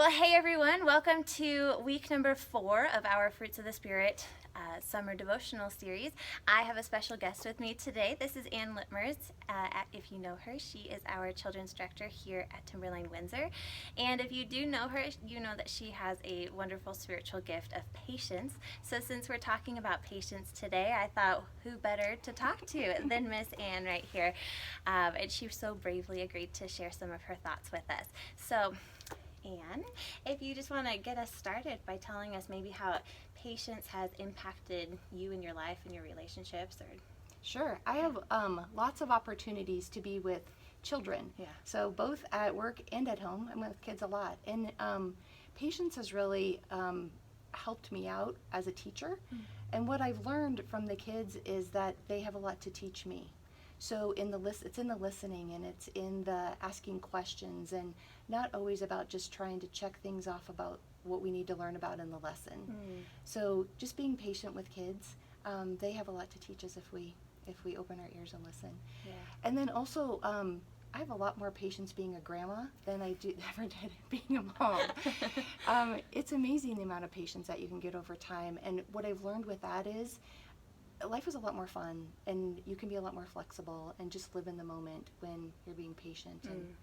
Well, hey everyone, welcome to week number 4 of our Fruits of the Spirit summer devotional series. I have a special guest with me today. This is Ann Littmers. If you know her, she is our children's director here at Timberline Windsor. And if you do know her, you know that she has a wonderful spiritual gift of patience. So since we're talking about patience today, I thought who better to talk to than Miss Ann right here. And she so bravely agreed to share some of her thoughts with us. So Anne, if you just want to get us started by telling us maybe how patience has impacted you in your life and your relationships, or Sure. I have lots of opportunities to be with children. Yeah. So both at work and at home, I'm with kids a lot. And patience has really helped me out as a teacher. And what I've learned from the kids is that they have a lot to teach me. So it's in the listening, and it's in the asking questions, and not always about just trying to check things off about what we need to learn about in the lesson. So just being patient with kids, they have a lot to teach us if we open our ears and listen. Yeah. And then also, I have a lot more patience being a grandma than I ever did being a mom. It's amazing the amount of patience that you can get over time. And what I've learned with that is life is a lot more fun, and you can be a lot more flexible and just live in the moment when you're being patient. And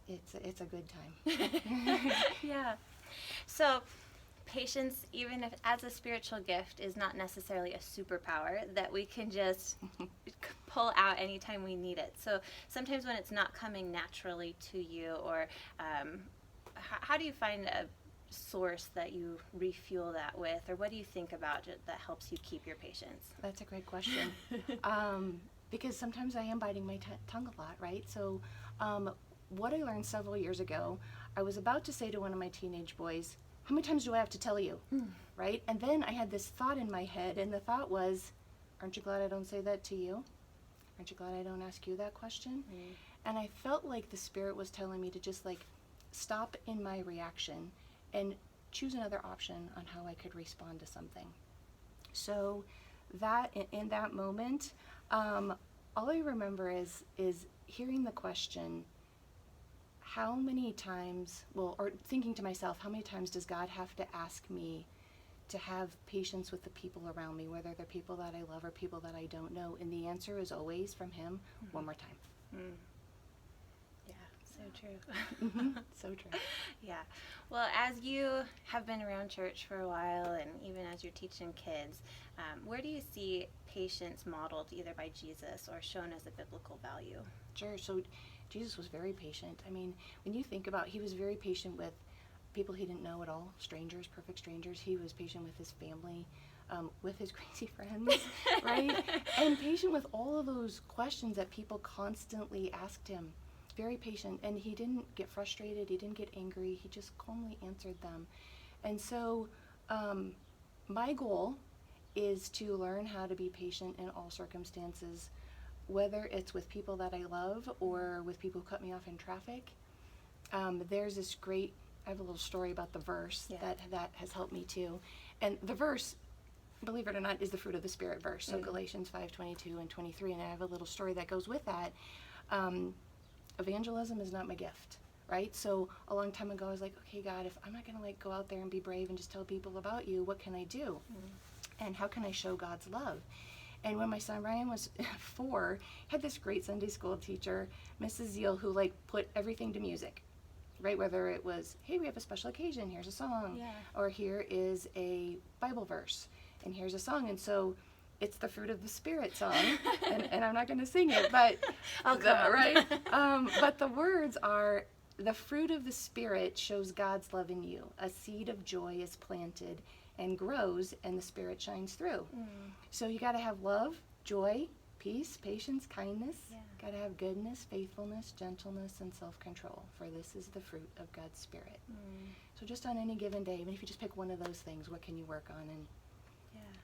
it's a good time. Yeah. So patience, even if as a spiritual gift, is not necessarily a superpower that we can just pull out anytime we need it. So sometimes when it's not coming naturally to you, or how do you find a source that you refuel that with, or what do you think about it that helps you keep your patience? That's a great question. Because sometimes I am biting my tongue a lot, right? So what I learned several years ago, I was about to say to one of my teenage boys, how many times do I have to tell you? Right? And then I had this thought in my head, and the thought was, aren't you glad I don't say that to you? Aren't you glad I don't ask you that question? And I felt like the Spirit was telling me to just stop in my reaction and choose another option on how I could respond to something. So that in that moment, all I remember is hearing the question, how many times, or thinking to myself, how many times does God have to ask me to have patience with the people around me, whether they're people that I love or people that I don't know? And the answer is always from Him, one more time. Yeah, so true. So true. Yeah. Well, as you have been around church for a while, and even as you're teaching kids, where do you see patience modeled either by Jesus or shown as a biblical value? Sure. So Jesus was very patient. I mean, when you think about, He was very patient with people He didn't know at all, strangers, perfect strangers. He was patient with His family, with His crazy friends, right? And patient with all of those questions that people constantly asked Him. Very patient, and He didn't get frustrated, He didn't get angry, He just calmly answered them. And so my goal is to learn how to be patient in all circumstances, whether it's with people that I love or with people who cut me off in traffic. There's this great, I have a little story about the verse that has helped me too. And the verse, believe it or not, is the fruit of the Spirit verse. So Galatians 5:22 and 23, and I have a little story that goes with that. Evangelism is not my gift, right? So a long time ago, I was like, okay, God, if I'm not going to go out there and be brave and just tell people about you, what can I do? And how can I show God's love? And when my son Ryan was 4, I had this great Sunday school teacher, Mrs. Zeal, who put everything to music, right? Whether it was, hey, we have a special occasion, here's a song, or here is a Bible verse, and here's a song. And so it's the fruit of the Spirit song, and I'm not going to sing it, but right? But the words are, the fruit of the Spirit shows God's love in you. A seed of joy is planted and grows, and the Spirit shines through. So you got to have love, joy, peace, patience, kindness. Got to have goodness, faithfulness, gentleness, and self-control, for this is the fruit of God's Spirit. So just on any given day, even if you just pick one of those things, what can you work on? And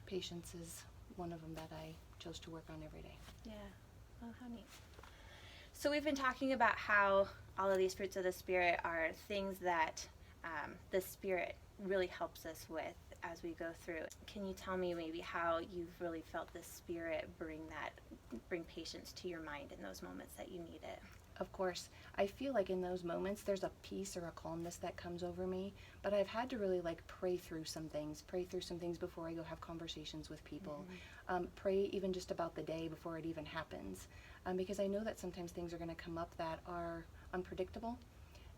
patience is one of them that I chose to work on every day. Yeah. Oh, how neat. So we've been talking about how all of these fruits of the Spirit are things that the Spirit really helps us with as we go through. Can you tell me maybe how you've really felt the Spirit bring patience to your mind in those moments that you need it? of course, I feel like in those moments there's a peace or a calmness that comes over me, but I've had to really like pray through some things before I go have conversations with people. Pray even just about the day before it even happens, because I know that sometimes things are going to come up that are unpredictable,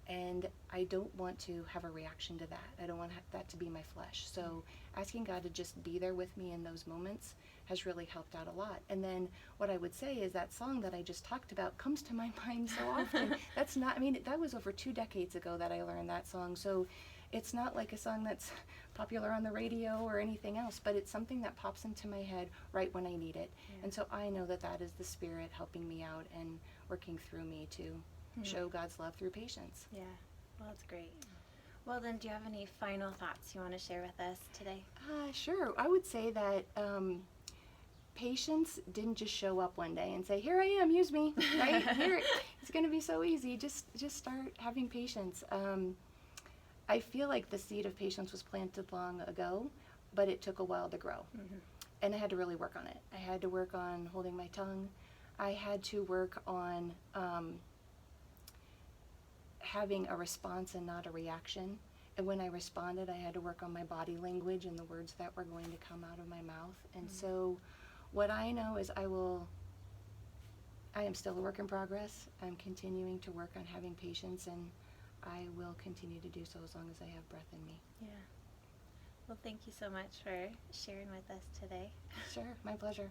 and I don't want to have a reaction to that. I don't want that to be my flesh. So asking God to just be there with me in those moments has really helped out a lot. And then what I would say is that song that I just talked about comes to my mind so often. That's not, I mean, that was over 2 decades ago that I learned that song. So it's not like a song that's popular on the radio or anything else, but it's something that pops into my head right when I need it. Yeah. And so I know that that is the Spirit helping me out and working through me to show God's love through patience. Yeah, well, that's great. Well, then, do you have any final thoughts you want to share with us today? Sure. I would say that patience didn't just show up one day and say, "Here I am, use me." Right here, it's going to be so easy. Just start having patience. I feel like the seed of patience was planted long ago, but it took a while to grow, and I had to really work on it. I had to work on holding my tongue. I had to work on having a response and not a reaction. And when I responded, I had to work on my body language and the words that were going to come out of my mouth. And so what I know is I am still a work in progress. I'm continuing to work on having patience, and I will continue to do so as long as I have breath in me. Yeah. Well, thank you so much for sharing with us today. Sure, my pleasure.